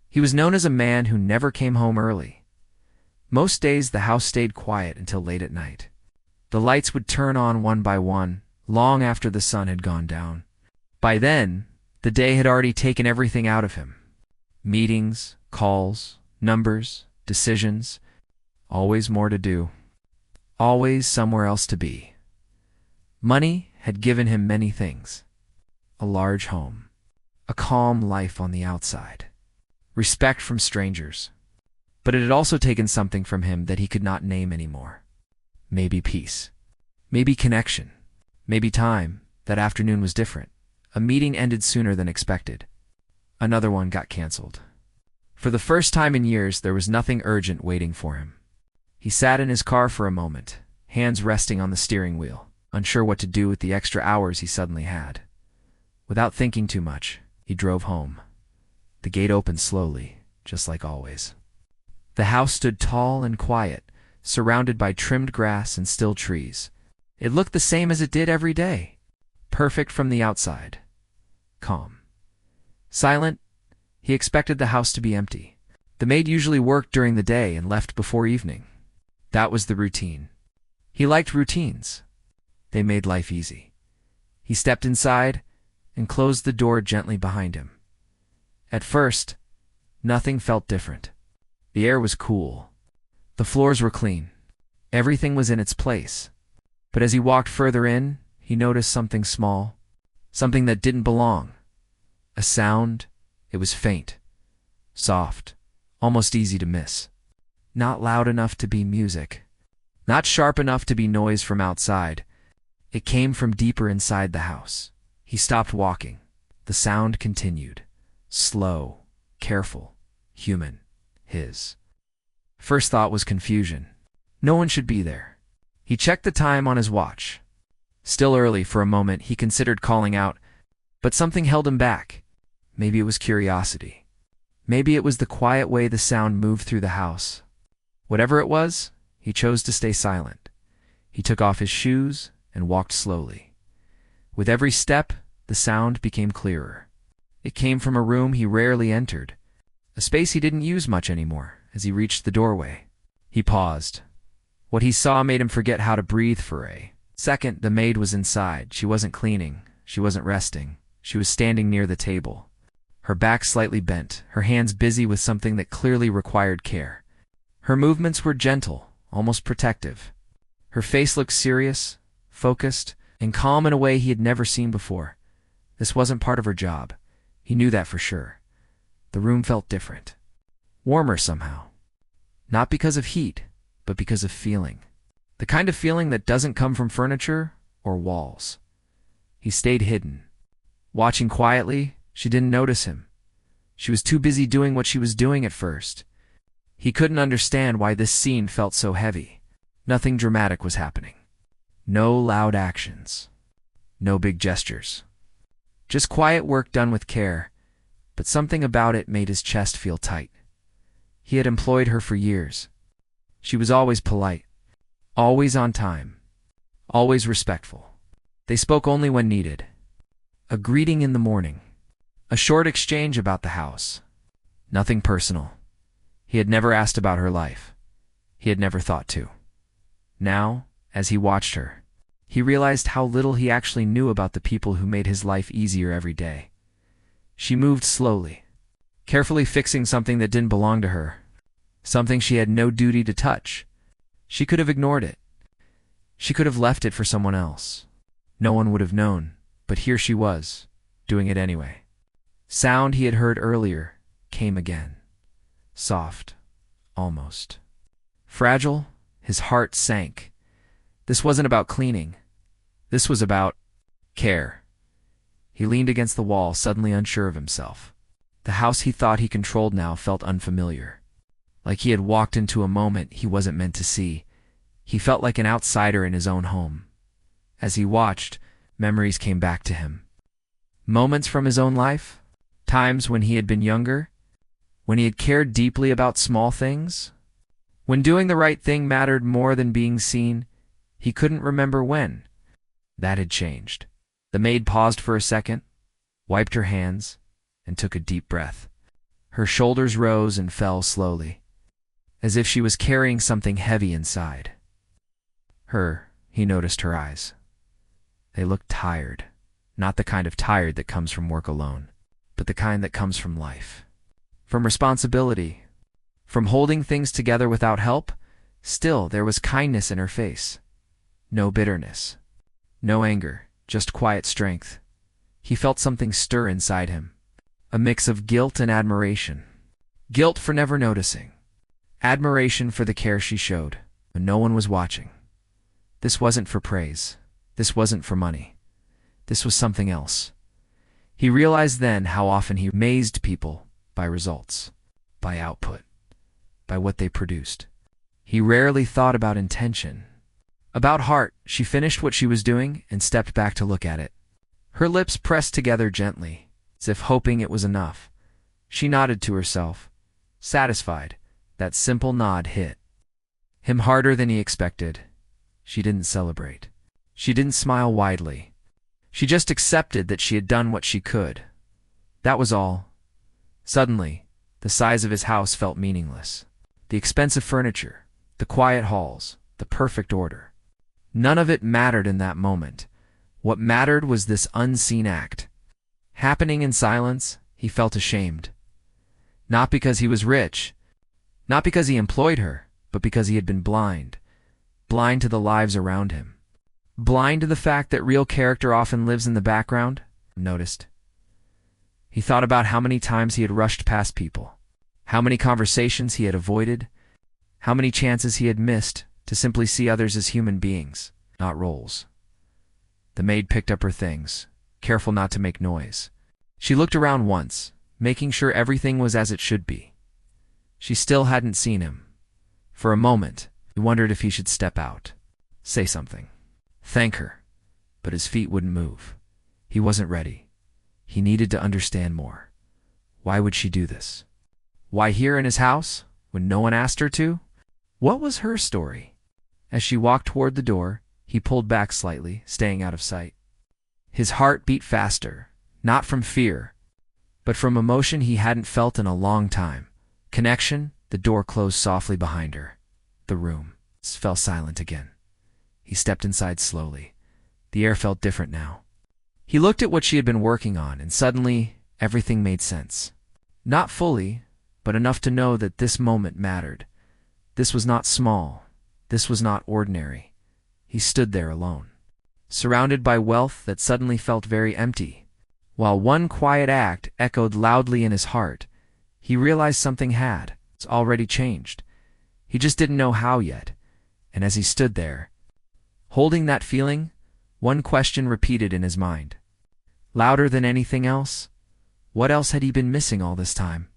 He was known as a man who never came home early. Most days the house stayed quiet until late at night. The lights would turn on one by one, long after the sun had gone down. By then, the day had already taken everything out of him. Meetings, calls, numbers, decisions, always more to do. Always somewhere else to be. Money had given him many things. A large home. A calm life on the outside. Respect from strangers. But it had also taken something from him that he could not name anymore. Maybe peace. Maybe connection. Maybe time. That afternoon was different. A meeting ended sooner than expected. Another one got canceled. For the first time in years, there was nothing urgent waiting for him. He sat in his car for a moment, hands resting on the steering wheel, unsure what to do with the extra hours he suddenly had. Without thinking too much, he drove home. The gate opened slowly, just like always. The house stood tall and quiet, surrounded by trimmed grass and still trees. It looked the same as it did every day. Perfect from the outside. Calm. Silent. He expected the house to be empty. The maid usually worked during the day and left before evening. That was the routine. He liked routines. They made life easy. He stepped inside and closed the door gently behind him. At first, nothing felt different. The air was cool. The floors were clean. Everything was in its place. But as he walked further in, he noticed something small, something that didn't belong. A sound. It was faint, soft, almost easy to miss. Not loud enough to be music. Not sharp enough to be noise from outside. It came from deeper inside the house. He stopped walking. The sound continued. Slow, careful, human, his. First thought was confusion. No one should be there. He checked the time on his watch. Still early. For a moment he considered calling out, but something held him back. Maybe it was curiosity. Maybe it was the quiet way the sound moved through the house. Whatever it was, he chose to stay silent. He took off his shoes and walked slowly. With every step, the sound became clearer. It came from a room he rarely entered, a space he didn't use much anymore. As he reached the doorway, he paused. What he saw made him forget how to breathe for a second. The maid was inside. She wasn't cleaning. She wasn't resting. She was standing near the table. Her back slightly bent, her hands busy with something that clearly required care. Her movements were gentle, almost protective. Her face looked serious, focused, and calm in a way he had never seen before. This wasn't part of her job. He knew that for sure. The room felt different. Warmer somehow. Not because of heat, but because of feeling. The kind of feeling that doesn't come from furniture or walls. He stayed hidden. Watching quietly, she didn't notice him. She was too busy doing what she was doing at first. He couldn't understand why this scene felt so heavy. Nothing dramatic was happening. No loud actions. No big gestures. Just quiet work done with care, but something about it made his chest feel tight. He had employed her for years. She was always polite, always on time, always respectful. They spoke only when needed. A greeting in the morning. A short exchange about the house. Nothing personal. He had never asked about her life. He had never thought to. Now, as he watched her, he realized how little he actually knew about the people who made his life easier every day. She moved slowly, carefully fixing something that didn't belong to her, something she had no duty to touch. She could have ignored it. She could have left it for someone else. No one would have known, but here she was, doing it anyway. Sound he had heard earlier came again. Soft, almost. Fragile, his heart sank. This wasn't about cleaning. This was about care. He leaned against the wall, suddenly unsure of himself. The house he thought he controlled now felt unfamiliar. Like he had walked into a moment he wasn't meant to see. He felt like an outsider in his own home. As he watched, memories came back to him. Moments from his own life. Times when he had been younger, when he had cared deeply about small things, when doing the right thing mattered more than being seen. He couldn't remember when. That had changed. The maid paused for a second, wiped her hands, and took a deep breath. Her shoulders rose and fell slowly, as if she was carrying something heavy inside. He noticed her eyes. They looked tired, not the kind of tired that comes from work alone, but the kind that comes from life, from responsibility, from holding things together without help. Still, there was kindness in her face. No bitterness, no anger, just quiet strength. He felt something stir inside him, a mix of guilt and admiration. Guilt for never noticing, admiration for the care she showed when no one was watching. This wasn't for praise. This wasn't for money. This was something else. He realized then how often he amazed people by results, by output, by what they produced. He rarely thought about intention, about heart. She finished what she was doing and stepped back to look at it. Her lips pressed together gently, as if hoping it was enough. She nodded to herself, satisfied. That simple nod hit him harder than he expected. She didn't celebrate. She didn't smile widely. She just accepted that she had done what she could. That was all. Suddenly, the size of his house felt meaningless. The expensive furniture, the quiet halls, the perfect order. None of it mattered in that moment. What mattered was this unseen act. Happening in silence, he felt ashamed. Not because he was rich, not because he employed her, but because he had been blind. Blind to the lives around him. Blind to the fact that real character often lives in the background. Noticed. He thought about how many times he had rushed past people, how many conversations he had avoided, how many chances he had missed to simply see others as human beings, not roles. The maid picked up her things, careful not to make noise. She looked around once, making sure everything was as it should be. She still hadn't seen him. For a moment, he wondered if he should step out, say something, thank her, but his feet wouldn't move. He wasn't ready. He needed to understand more. Why would she do this? Why here in his house, when no one asked her to? What was her story? As she walked toward the door, he pulled back slightly, staying out of sight. His heart beat faster, not from fear, but from emotion he hadn't felt in a long time. Connection. The door closed softly behind her. The room fell silent again. He stepped inside slowly. The air felt different now. He looked at what she had been working on, and suddenly everything made sense. Not fully, but enough to know that this moment mattered. This was not small. This was not ordinary. He stood there alone, surrounded by wealth that suddenly felt very empty. While one quiet act echoed loudly in his heart, he realized something had already changed. He just didn't know how yet. And as he stood there, holding that feeling, one question repeated in his mind. Louder than anything else, what else had he been missing all this time?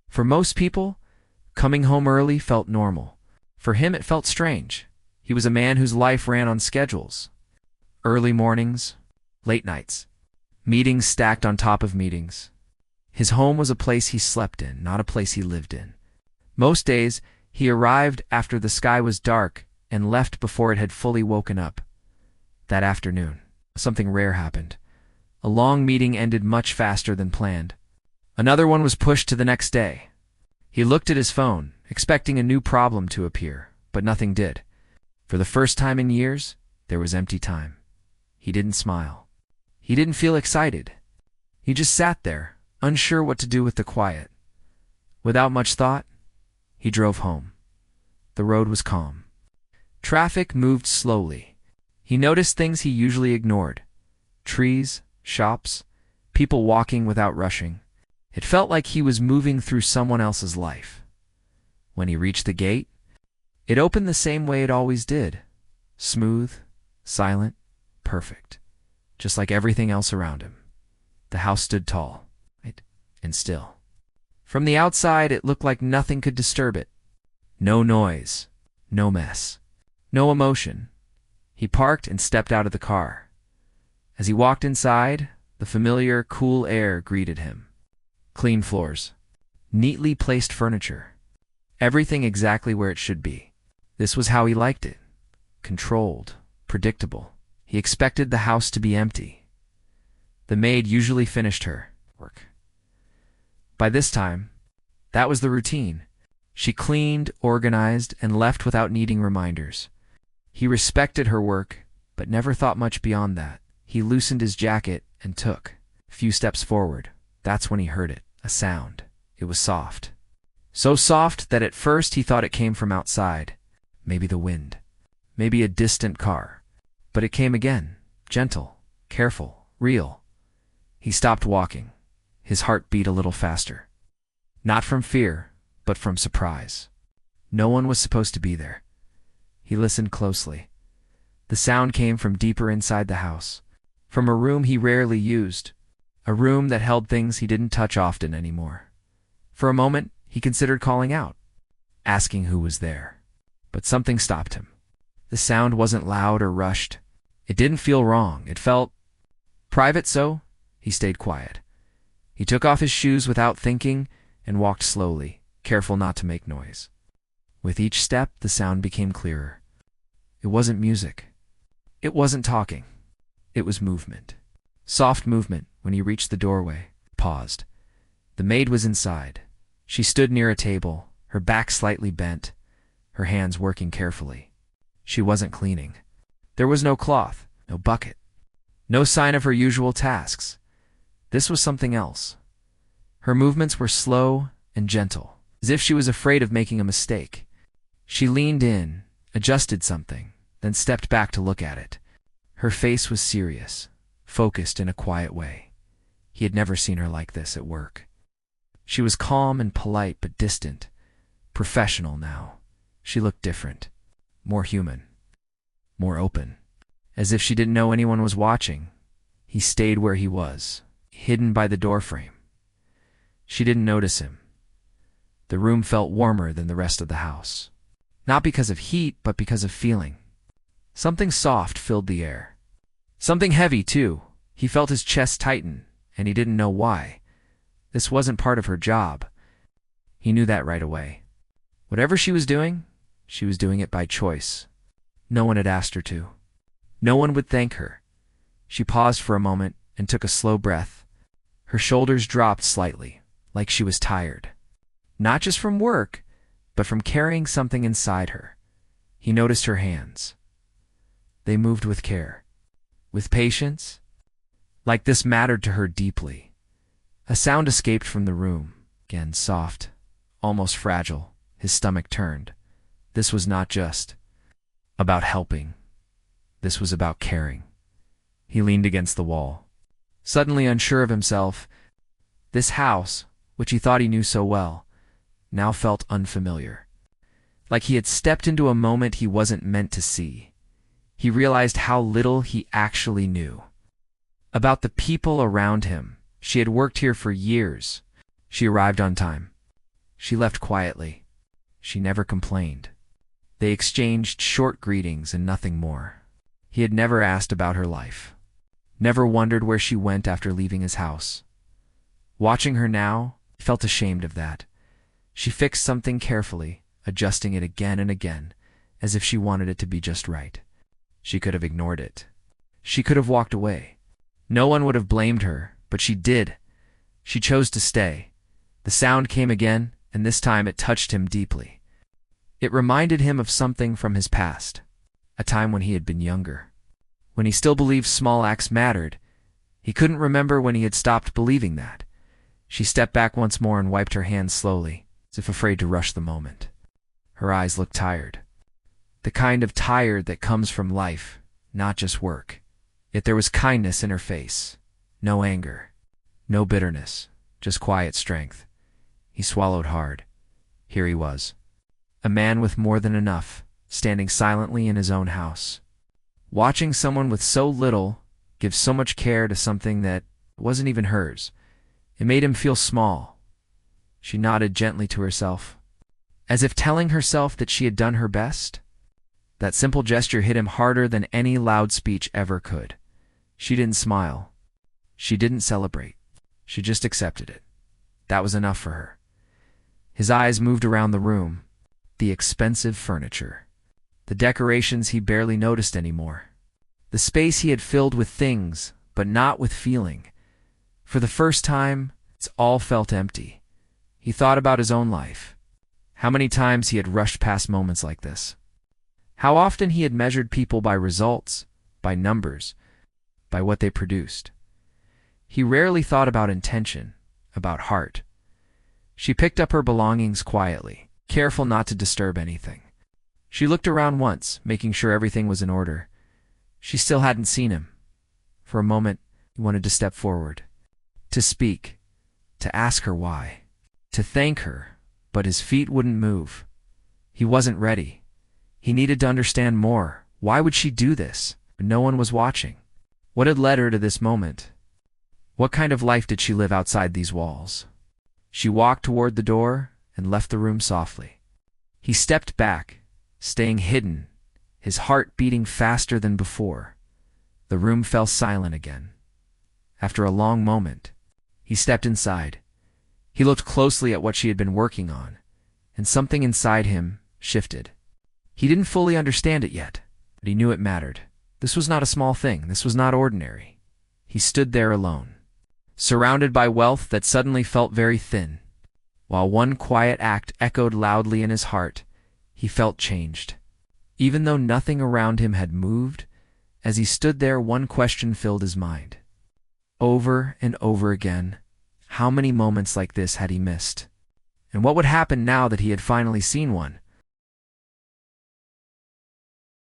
For most people, coming home early felt normal. For him it felt strange. He was a man whose life ran on schedules. Early mornings, late nights, meetings stacked on top of meetings. His home was a place he slept in, not a place he lived in. Most days, he arrived after the sky was dark and left before it had fully woken up. That afternoon, something rare happened. A long meeting ended much faster than planned. Another one was pushed to the next day. He looked at his phone, expecting a new problem to appear, but nothing did. For the first time in years, there was empty time. He didn't smile. He didn't feel excited. He just sat there, unsure what to do with the quiet. Without much thought, he drove home. The road was calm. Traffic moved slowly. He noticed things he usually ignored. Trees, shops, people walking without rushing. It felt like he was moving through someone else's life. When he reached the gate, it opened the same way it always did. Smooth, silent, perfect. Just like everything else around him. The house stood tall, and still. From the outside, it looked like nothing could disturb it. No noise, no mess, no emotion. He parked and stepped out of the car. As he walked inside, the familiar, cool air greeted him. Clean floors, neatly placed furniture, everything exactly where it should be. This was how he liked it. Controlled, predictable. He expected the house to be empty. The maid usually finished her work. By this time, that was the routine. She cleaned, organized, and left without needing reminders. He respected her work, but never thought much beyond that. He loosened his jacket and took a few steps forward. That's when he heard it, a sound. It was soft. So soft that at first he thought it came from outside. Maybe the wind. Maybe a distant car. But it came again, gentle, careful, real. He stopped walking. His heart beat a little faster. Not from fear, but from surprise. No one was supposed to be there. He listened closely. The sound came from deeper inside the house, from a room he rarely used, a room that held things he didn't touch often anymore. For a moment, he considered calling out, asking who was there. But something stopped him. The sound wasn't loud or rushed. It didn't feel wrong. It felt private, so he stayed quiet. He took off his shoes without thinking and walked slowly, careful not to make noise. With each step, the sound became clearer. It wasn't music. It wasn't talking. It was movement. Soft movement. When he reached the doorway, paused. The maid was inside. She stood near a table, her back slightly bent, her hands working carefully. She wasn't cleaning. There was no cloth, no bucket, no sign of her usual tasks. This was something else. Her movements were slow and gentle, as if she was afraid of making a mistake. She leaned in, adjusted something, then stepped back to look at it. Her face was serious, focused in a quiet way. He had never seen her like this at work. She was calm and polite but distant, professional now. She looked different, more human, more open, as if she didn't know anyone was watching. He stayed where he was, hidden by the doorframe. She didn't notice him. The room felt warmer than the rest of the house. Not because of heat, but because of feeling. Something soft filled the air. Something heavy, too. He felt his chest tighten, and he didn't know why. This wasn't part of her job. He knew that right away. Whatever she was doing it by choice. No one had asked her to. No one would thank her. She paused for a moment and took a slow breath. Her shoulders dropped slightly, like she was tired. Not just from work, but from carrying something inside her. He noticed her hands. They moved with care, with patience, like this mattered to her deeply. A sound escaped from the room, again soft, almost fragile. His stomach turned. This was not just about helping. This was about caring. He leaned against the wall, suddenly unsure of himself. This house, which he thought he knew so well, now felt unfamiliar. Like he had stepped into a moment he wasn't meant to see. He realized how little he actually knew about the people around him. She had worked here for years. She arrived on time. She left quietly. She never complained. They exchanged short greetings and nothing more. He had never asked about her life, never wondered where she went after leaving his house. Watching her now, he felt ashamed of that. She fixed something carefully, adjusting it again and again, as if she wanted it to be just right. She could have ignored it. She could have walked away. No one would have blamed her, but she did. She chose to stay. The sound came again, and this time it touched him deeply. It reminded him of something from his past, a time when he had been younger, when he still believed small acts mattered. He couldn't remember when he had stopped believing that. She stepped back once more and wiped her hands slowly, as if afraid to rush the moment. Her eyes looked tired. The kind of tired that comes from life, not just work. Yet there was kindness in her face. No anger. No bitterness. Just quiet strength. He swallowed hard. Here he was. A man with more than enough, standing silently in his own house. Watching someone with so little give so much care to something that wasn't even hers. It made him feel small. She nodded gently to herself, as if telling herself that she had done her best. That simple gesture hit him harder than any loud speech ever could. She didn't smile. She didn't celebrate. She just accepted it. That was enough for her. His eyes moved around the room. The expensive furniture. The decorations he barely noticed anymore. The space he had filled with things, but not with feeling. For the first time, it all felt empty. He thought about his own life. How many times he had rushed past moments like this. How often he had measured people by results, by numbers, by what they produced. He rarely thought about intention, about heart. She picked up her belongings quietly, careful not to disturb anything. She looked around once, making sure everything was in order. She still hadn't seen him. For a moment, he wanted to step forward, to speak, to ask her why, to thank her, but his feet wouldn't move. He wasn't ready. He needed to understand more. Why would she do this? No one was watching. What had led her to this moment? What kind of life did she live outside these walls? She walked toward the door and left the room softly. He stepped back, staying hidden, his heart beating faster than before. The room fell silent again. After a long moment, he stepped inside. He looked closely at what she had been working on, and something inside him shifted. He didn't fully understand it yet, but he knew it mattered. This was not a small thing. This was not ordinary. He stood there alone, surrounded by wealth that suddenly felt very thin. While one quiet act echoed loudly in his heart, he felt changed. Even though nothing around him had moved, as he stood there, one question filled his mind. Over and over again, how many moments like this had he missed? And what would happen now that he had finally seen one?